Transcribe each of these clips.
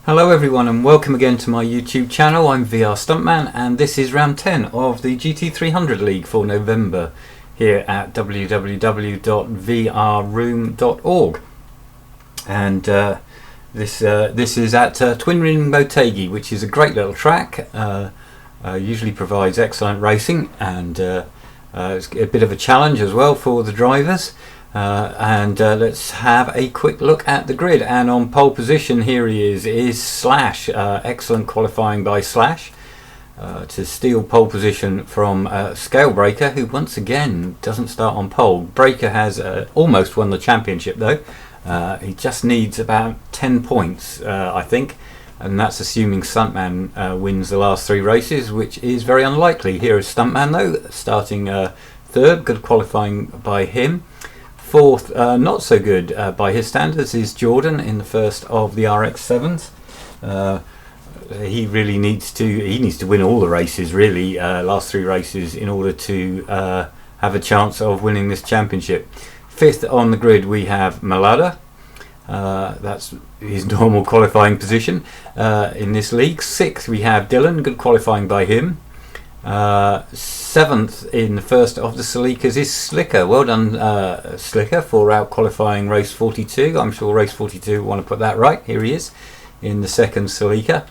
Hello everyone and welcome again to my YouTube channel. I'm VR Stuntman and this is round 10 of the GT300 League for November here at www.vrroom.org. And this is at Twin Ring Motegi, which is a great little track. Usually provides excellent racing and it's a bit of a challenge as well for the drivers. Let's have a quick look at the grid. And on pole position, here he is Slash. Excellent qualifying by Slash to steal pole position from Scalebreaker, who once again doesn't start on pole. Breaker has almost won the championship though. He just needs about 10 points, I think, and that's assuming Stuntman wins the last 3 races, which is very unlikely. Here is Stuntman though, starting third. Good qualifying by him. Fourth, not so good by his standards, is Jordan in the first of the RX-7s. He really needs to win all the races, really, last 3 races, in order to have a chance of winning this championship. Fifth on the grid we have Malada. That's his normal qualifying position in this league. Sixth we have Dylan, good qualifying by him. 7th in the first of the Celikas is Slicker. Well done, Slicker, for out qualifying race 42. I'm sure race 42 want to put that right. Here he is in the second Celica.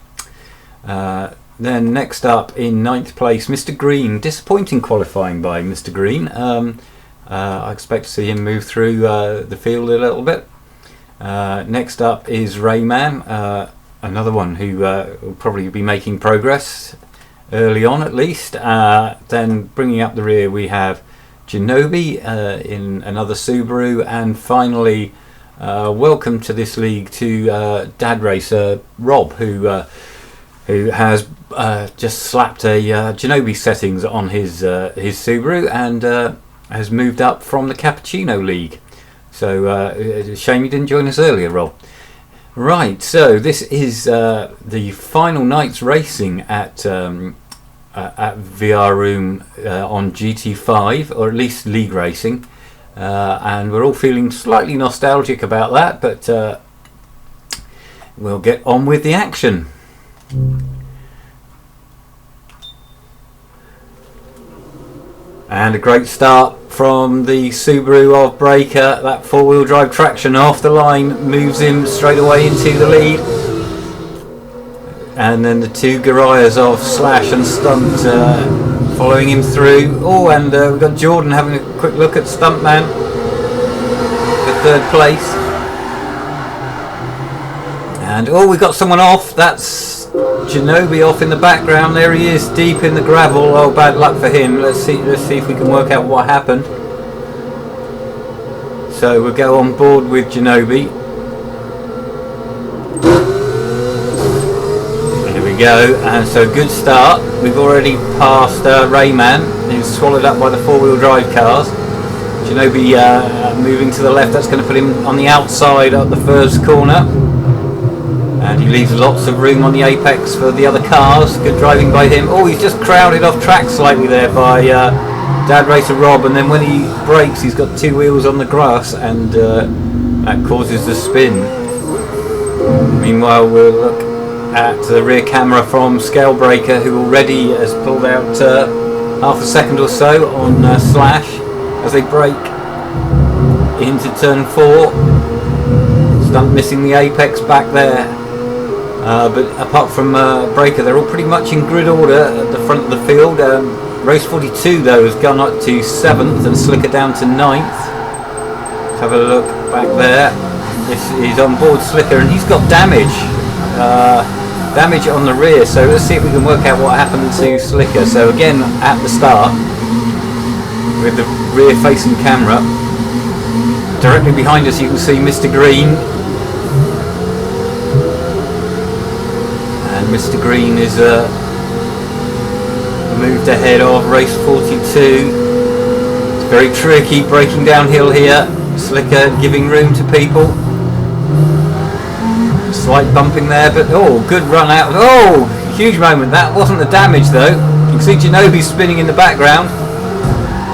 Then next up in 9th place, Mr. Green. Disappointing qualifying by Mr. Green. I expect to see him move through the field a little bit. Next up is Rayman, another one who will probably be making progress early on at least. Then bringing up the rear we have Genobi in another Subaru, and finally welcome to this league to Dad Racer Rob, who has just slapped a Genobi settings on his Subaru and has moved up from the Cappuccino League. So it's a shame you didn't join us earlier, Rob. Right, so this is the final night's racing at VR Room on GT5, or at least league racing, and we're all feeling slightly nostalgic about that, but we'll get on with the action. And a great start from the Subaru of Breaker. That 4-wheel drive traction off the line moves him straight away into the lead. And then the 2 Garayas of Slash and Stunt following him through. Oh, and we've got Jordan having a quick look at Stuntman for 3rd place. And oh, we've got someone off. That's Genobi off in the background. There he is, deep in the gravel. Oh, bad luck for him. Let's see if we can work out what happened. So we'll go on board with Genobi. There we go. And so good start. We've already passed Rayman, who's swallowed up by the 4-wheel drive cars. Genobi moving to the left. That's going to put him on the outside of the first corner. And he leaves lots of room on the apex for the other cars. Good driving by him. Oh, he's just crowded off track slightly there by Dad Racer Rob, and then when he brakes he's got 2 wheels on the grass, and that causes the spin. Meanwhile we'll look at the rear camera from Scalebreaker, who already has pulled out half a second or so on Slash as they brake into turn 4. Stunt missing the apex back there. But apart from Breaker, they're all pretty much in grid order at the front of the field. Race 42 though has gone up to 7th and Slicker down to 9th. Let's have a look back there. This is on board Slicker, and he's got damage on the rear, so let's see if we can work out what happened to Slicker. So again at the start with the rear facing camera, directly behind us you can see Mr. Green. And Mr. Green is moved ahead of race 42. It's very tricky braking downhill here. Slicker giving room to people. Slight bumping there, but oh, good run out. Oh, huge moment. That wasn't the damage though. You can see Genobi spinning in the background.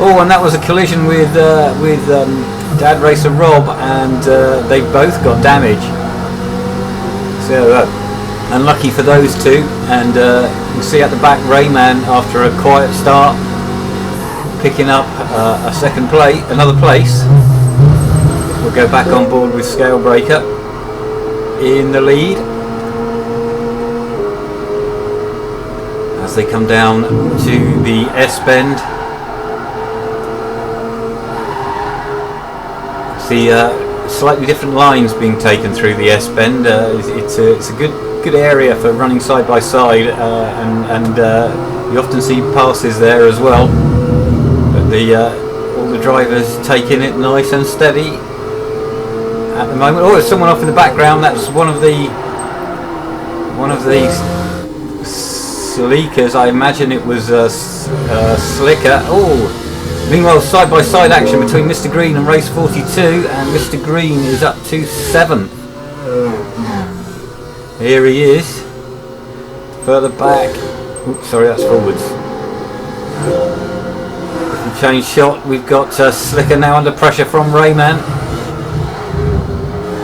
Oh, and that was a collision with Dad Racer Rob, and they both got damage. So unlucky for those two. And you can see at the back Rayman, after a quiet start, picking up a second place, another place. We'll go back on board with Scalebreaker in the lead as they come down to the S-bend. See slightly different lines being taken through the S-bend. It's a good area for running side by side, and you often see passes there as well. But all the drivers taking it nice and steady at the moment. Oh, there's someone off in the background. That's one of the Sleekers. I imagine it was Slicker. Oh, meanwhile, side by side action between Mr. Green and Race 42, and Mr. Green is up to 7th. Here he is. Further back. Oops, sorry, that's forwards. Change shot. We've got Slicker now under pressure from Rayman.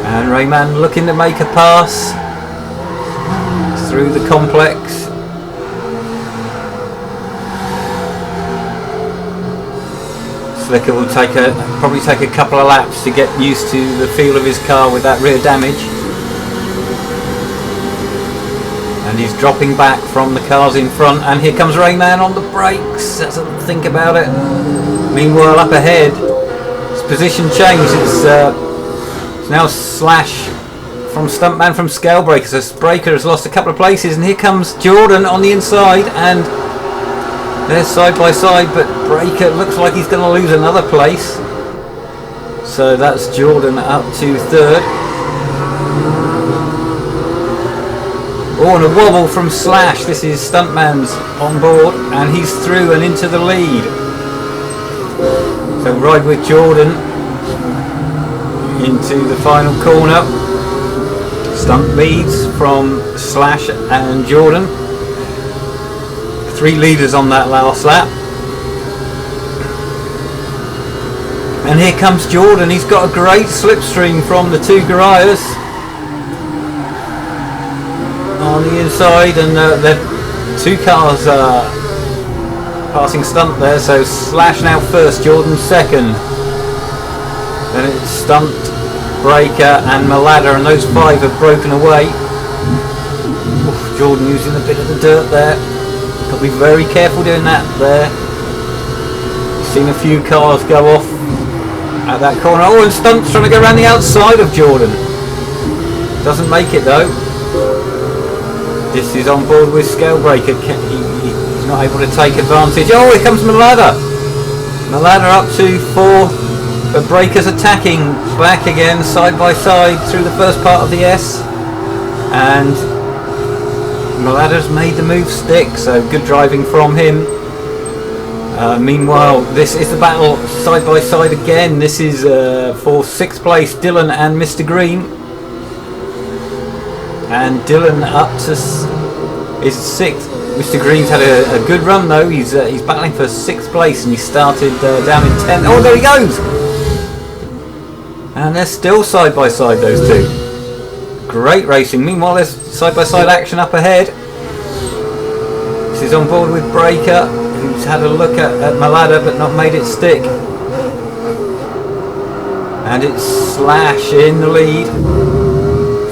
And Rayman looking to make a pass through the complex. Slicker will probably take a couple of laps to get used to the feel of his car with that rear damage. And he's dropping back from the cars in front, and here comes Rayman on the brakes. Let's think about it. Meanwhile, up ahead, his position changed. It's now Slash from Stuntman from Scalebreaker. So Breaker has lost a couple of places, and here comes Jordan on the inside, and they're side by side, but Breaker looks like he's going to lose another place. So that's Jordan up to 3rd. Oh, and a wobble from Slash. This is Stuntman's on board, and he's through and into the lead. So ride with Jordan into the final corner. Stunt leads from Slash and Jordan. 3 leaders on that last lap. And here comes Jordan. He's got a great slipstream from the 2 Gariahs on the inside, and they're 2 cars passing Stunt there. So Slash now first, Jordan second. Then it's Stunt, Breaker and Malada, and those 5 have broken away. Oof, Jordan using a bit of the dirt there. Got to be very careful doing that there. Seen a few cars go off at that corner. Oh, and Stunt's trying to go around the outside of Jordan. Doesn't make it though. This is on board with Scalebreaker. He's not able to take advantage. Oh, here comes Malada. Malada up to 4th, but Breaker's attacking back again, side by side through the first part of the S. And Malada's made the move stick, so good driving from him. Meanwhile, this is the battle side by side again. This is for 6th place, Dylan and Mr. Green. And Dylan up to is 6th. Mr. Green's had a good run though. He's battling for 6th place, and he started down in 10th. Oh, there he goes! And they're still side by side, those 2. Great racing. Meanwhile, there's side by side action up ahead. This is on board with Breaker, who's had a look at Malada but not made it stick. And it's Slash in the lead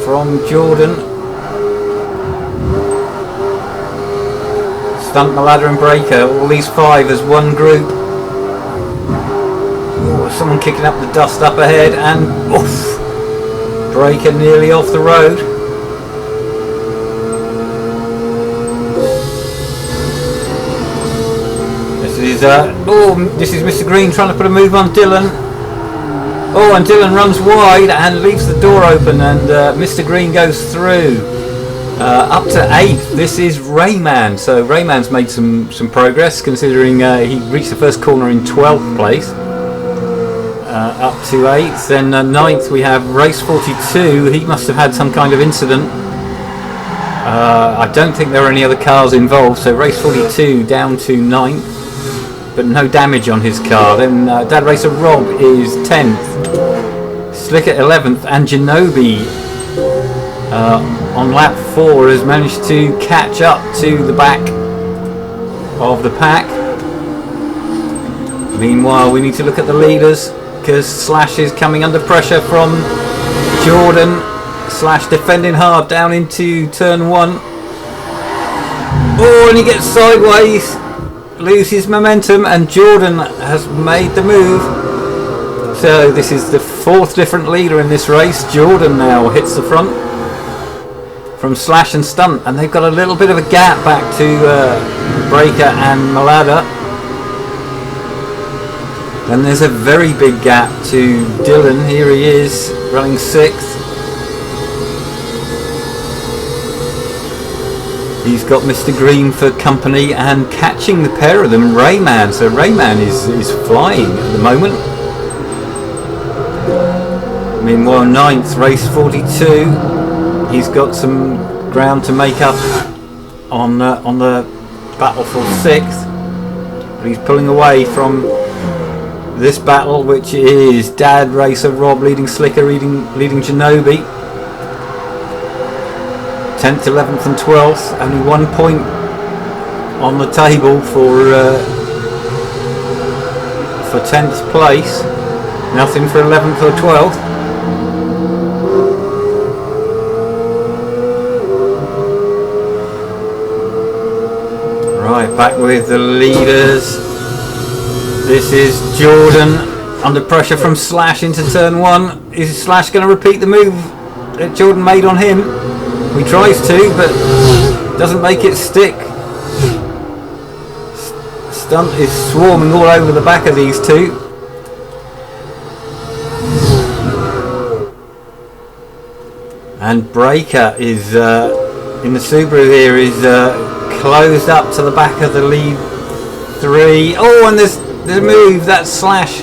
from Jordan. Stunt, Malada and Breaker, all these 5 as one group. Oh, someone kicking up the dust up ahead, and oof, Breaker nearly off the road. This is Mr. Green trying to put a move on Dylan. Oh, and Dylan runs wide and leaves the door open, and Mr. Green goes through. Up to 8th, this is Rayman. So Rayman's made some progress, considering he reached the first corner in 12th place. Up to 8th. Then 9th we have Race 42. He must have had some kind of incident. I don't think there are any other cars involved, so Race 42 down to 9th, but no damage on his car. Then Dad Racer Rob is 10th, Slick at 11th, and Genobi on lap 4 has managed to catch up to the back of the pack. Meanwhile, we need to look at the leaders, because Slash is coming under pressure from Jordan. Slash defending hard down into turn 1. Oh, and he gets sideways, loses momentum, and Jordan has made the move. So this is the 4th different leader in this race. Jordan now hits the front from Slash and Stunt, and they've got a little bit of a gap back to Breaker and Malada. And there's a very big gap to Dylan. Here he is, running 6th. He's got Mr. Green for company, and catching the pair of them, Rayman. So Rayman is flying at the moment. Meanwhile, 9th, race 42. He's got some ground to make up on the battle for 6th. But he's pulling away from this battle, which is Dad Racer Rob leading Slicker, leading Janobi. 10th, 11th and 12th, only 1 point on the table for 10th place, nothing for 11th or 12th. Right, back with the leaders. This is Jordan under pressure from Slash into turn 1. Is Slash going to repeat the move that Jordan made on him? He tries to, but doesn't make it stick. Stunt is swarming all over the back of these two. And Breaker is in the Subaru here, is closed up to the back of the lead 3. Oh, and there's the move, that's Slash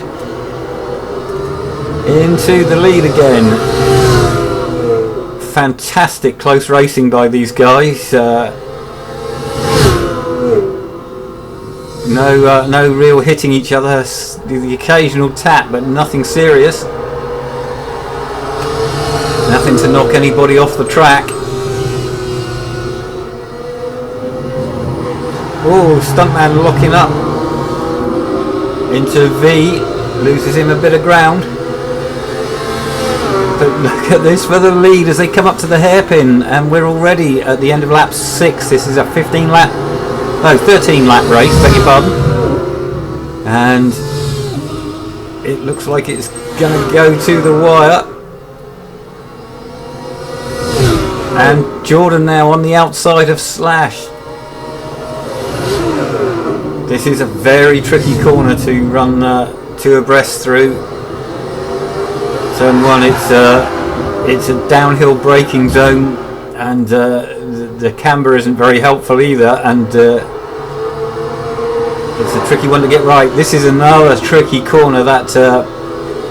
into the lead again. Fantastic close racing by these guys. No real hitting each other. The occasional tap, but nothing serious. Nothing to knock anybody off the track. Oh, Stuntman locking up into V, loses him a bit of ground. But look at this for the lead as they come up to the hairpin, and we're already at the end of lap 6. This is a 13 lap race, beg your pardon. And it looks like it's going to go to the wire. And Jordan now on the outside of Slash. This is a very tricky corner to run 2 abreast through. Turn 1, it's a downhill braking zone, and the camber isn't very helpful either, and it's a tricky one to get right. This is another tricky corner, that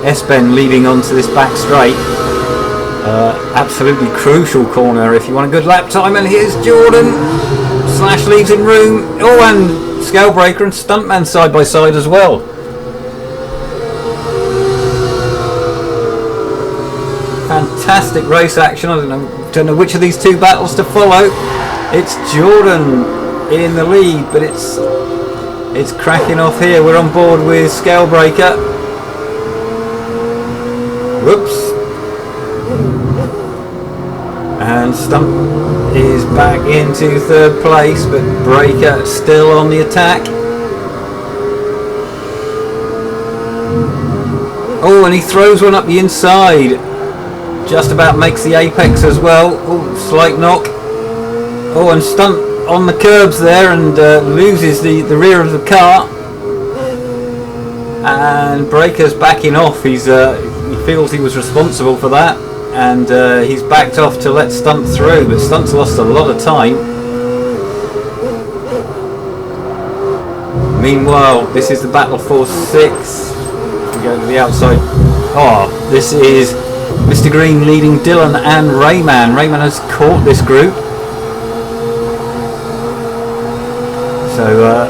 S-bend leading onto this back straight. Absolutely crucial corner if you want a good lap time, and here's Jordan. Slash leaves in room. Oh, and Scalebreaker and Stuntman side by side as well. Fantastic race action. I don't know which of these 2 battles to follow. It's Jordan in the lead, but it's cracking off here. We're on board with Scalebreaker. Whoops. And Stump is back into 3rd place, but Breaker still on the attack. Oh, and he throws one up the inside. Just about makes the apex as well. Oh, slight knock. Oh, and Stunt on the curbs there, and loses the rear of the car. And Breaker's backing off. He feels he was responsible for that, and he's backed off to let Stunt through, but Stunt's lost a lot of time. Meanwhile, this is the battle for 6. We go to the outside. Oh, this is Mr. Green leading Dylan and Rayman. Rayman has caught this group. So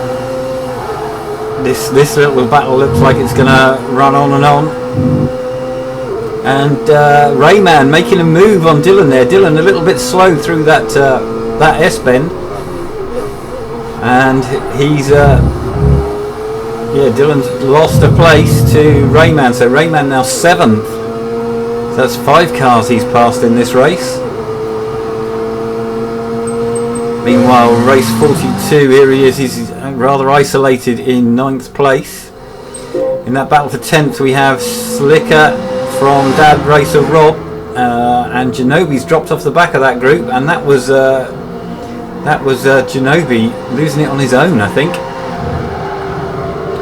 this little battle looks like it's going to run on and on. And Rayman making a move on Dylan there. Dylan a little bit slow through that that S-bend. And he's Dylan's lost a place to Rayman, so Rayman now 7th. So that's 5 cars he's passed in this race. Meanwhile, race 42, here he is, he's rather isolated in 9th place. In that battle for 10th we have Slicker from Dad Racer Rob, and Genobi's dropped off the back of that group, and that was Genobi losing it on his own, I think.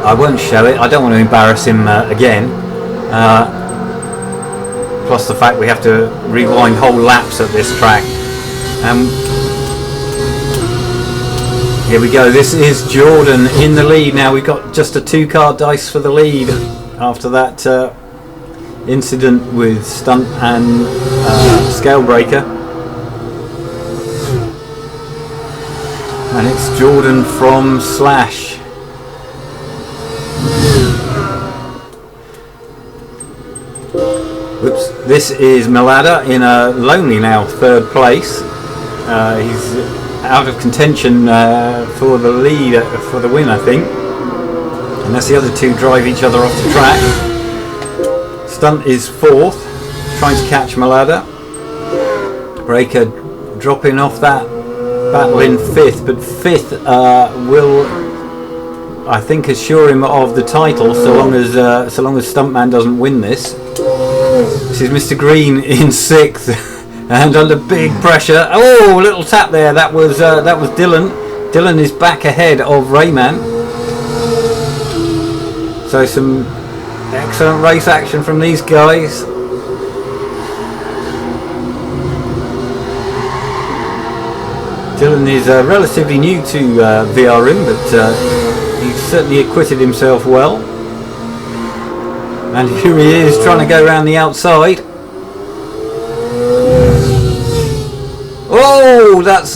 I won't show it, I don't want to embarrass him again. Plus the fact we have to rewind whole laps at this track. Here we go, this is Jordan in the lead now. We've got just a 2-car dice for the lead after that incident with Stunt and Scalebreaker. And it's Jordan from Slash. Whoops. This is Malada in a lonely now 3rd place. He's out of contention for the lead, for the win, I think. Unless the other two drive each other off the track. Stunt is 4th, trying to catch Malada. Breaker dropping off that battle in 5th, but 5th will, I think, assure him of the title so long as Stuntman doesn't win this. This is Mr. Green in 6th and under big pressure. Oh, a little tap there. That was Dylan. Dylan is back ahead of Rayman. So some excellent race action from these guys. Dylan is relatively new to VRM, but he's certainly acquitted himself well. And here he is trying to go around the outside. Oh, that's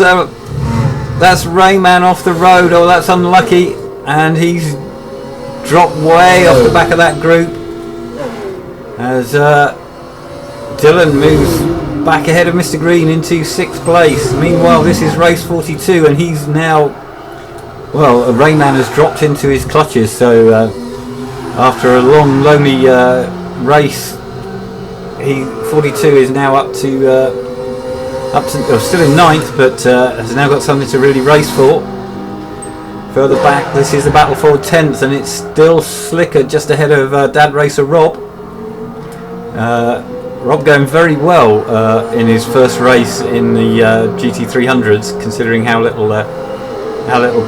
Rayman off the road. Oh, that's unlucky, and he's dropped way off the back of that group as Dylan moves back ahead of Mr. Green into 6th place. Meanwhile, this is race 42, and he's now, well, Rayman has dropped into his clutches, so after a long, lonely race, 42 is now up to still in 9th, but has now got something to really race for. Further back, this is the battle for 10th, and it's still Slicker just ahead of Dad Racer Rob. Rob going very well in his first race in the GT300s, considering how little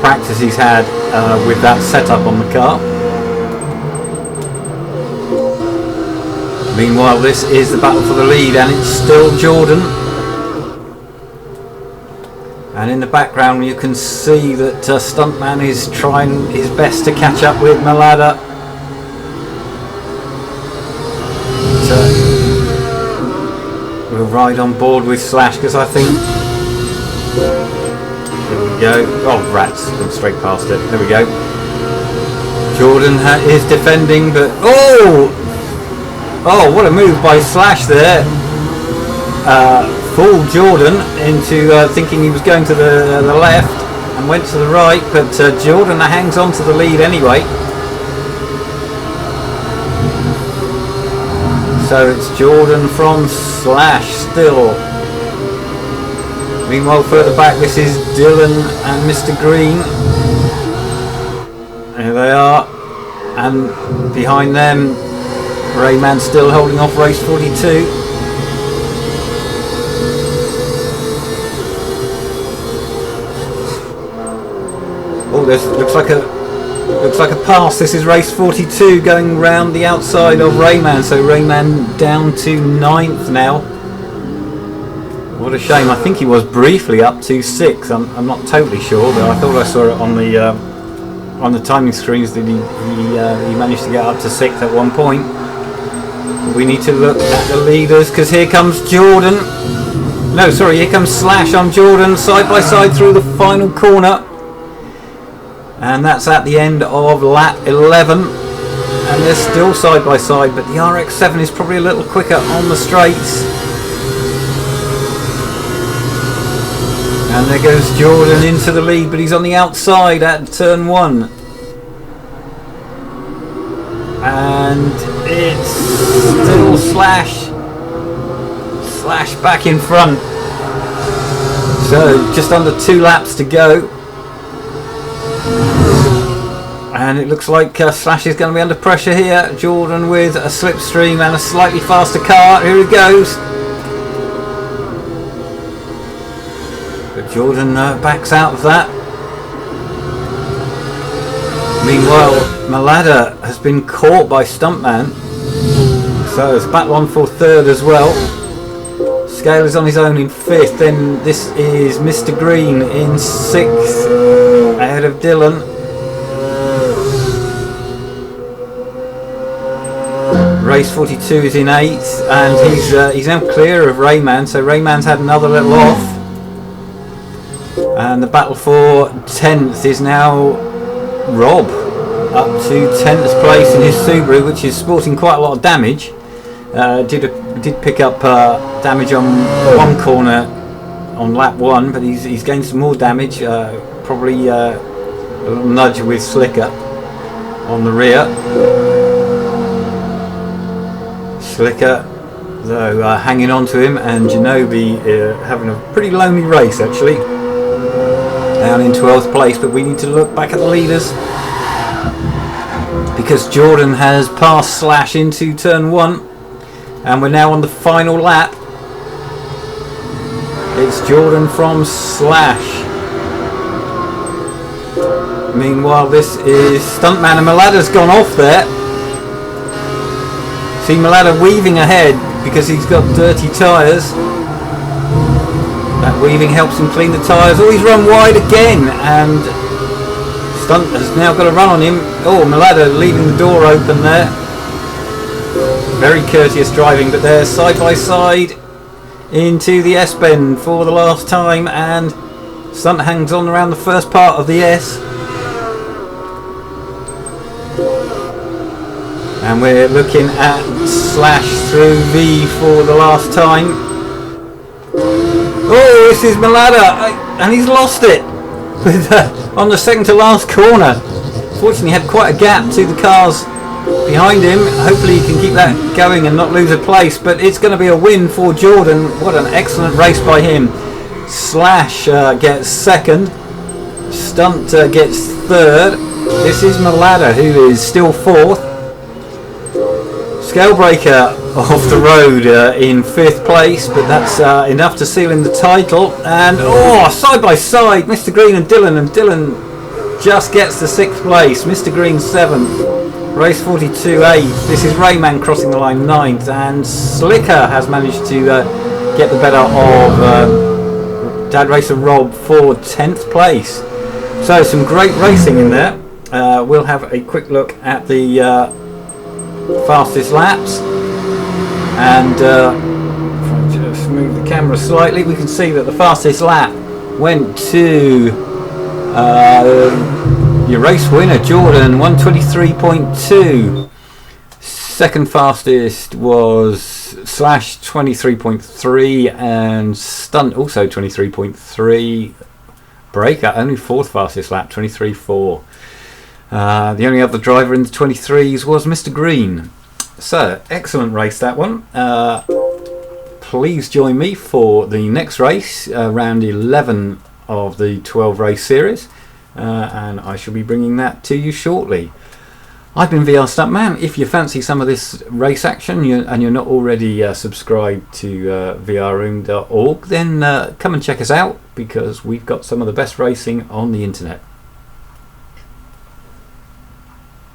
practice he's had with that setup on the car. Meanwhile, this is the battle for the lead, and it's still Jordan. And in the background you can see that Stuntman is trying his best to catch up with Malada. We'll ride on board with Slash, because I think... There we go. Oh, rats. Gone straight past it. There we go. Jordan is defending, but... Oh! Oh, what a move by Slash there. Fooled Jordan into thinking he was going to the left and went to the right, but Jordan hangs on to the lead anyway. So it's Jordan from Slash still. Meanwhile, further back, this is Dylan and Mr. Green. There they are. And behind them, Rayman still holding off race 42. Oh, this looks like a pass. This is race 42 going round the outside of Rayman. So Rayman down to 9th now. What a shame. I think he was briefly up to 6th. I'm not totally sure, but I thought I saw it on the timing screens that he managed to get up to 6th at one point. We need to look at the leaders, because here comes Jordan. No, sorry, here comes Slash on Jordan, side by side through the final corner. And that's at the end of lap 11. and they're still side by side, but the RX-7 is probably a little quicker on the straights. And there goes Jordan into the lead, but he's on the outside at turn 1. And it's still Slash back in front. So just under 2 laps to go. And it looks like Slash is going to be under pressure here. Jordan with a slipstream and a slightly faster car. Here he goes. But Jordan backs out of that. Meanwhile, Malada has been caught by Stuntman. So it's battle on for 3rd as well. Scale is on his own in 5th. Then this is Mr. Green in 6th, ahead of Dylan. Race 42 is in 8th, and he's now clear of Rayman. So Rayman's had another little off. And the battle for 10th is now Rob, up to 10th place in his Subaru, which is sporting quite a lot of damage. Did pick up damage on one corner on lap 1, but he's gained some more damage. Probably a little nudge with Slicker on the rear. Slicker, though, hanging on to him, and Genobi having a pretty lonely race actually. Down in 12th place, but we need to look back at the leaders because Jordan has passed Slash into turn 1. And we're now on the final lap. It's Jordan from Slash. Meanwhile, this is Stuntman, and Malada's gone off there. See Malada weaving ahead because he's got dirty tyres. That weaving helps him clean the tyres. Oh, he's run wide again, and Stunt has now got a run on him. Oh, Malada leaving the door open there. Very courteous driving, but they're side by side into the S-bend for the last time, and Stunt hangs on around the first part of the S. And we're looking at Slash through V for the last time. Oh, this is Malada, and he's lost it on the second to last corner. Fortunately, he had quite a gap to the cars behind him. Hopefully he can keep that going and not lose a place, but it's going to be a win for Jordan. What an excellent race by him. Slash gets 2nd, Stunt gets 3rd. This is Malada, who is still 4th. Scalebreaker off the road in 5th place, but that's enough to seal in the title. And oh, side by side, Mr. Green and Dylan just gets the 6th place. Mr. Green 7th. Race 42 8th. This is Rayman crossing the line 9th, and Slicker has managed to get the better of Dad Racer Rob for 10th place. So some great racing in there. We'll have a quick look at the fastest laps, and if I just move the camera slightly, we can see that the fastest lap went to your race winner Jordan, 1:23.2. Second fastest was Slash, 23.3, and Stunt also 23.3. Breaker only 4th fastest lap, 23.4. The only other driver in the 23s was Mr. Green. So excellent race, that one. Please join me for the next race, round 11 of the 12 race series. And I shall be bringing that to you shortly. I've been VR Stuntman. If you fancy some of this race action and you're not already subscribed to vrroom.org, then come and check us out, because we've got some of the best racing on the internet.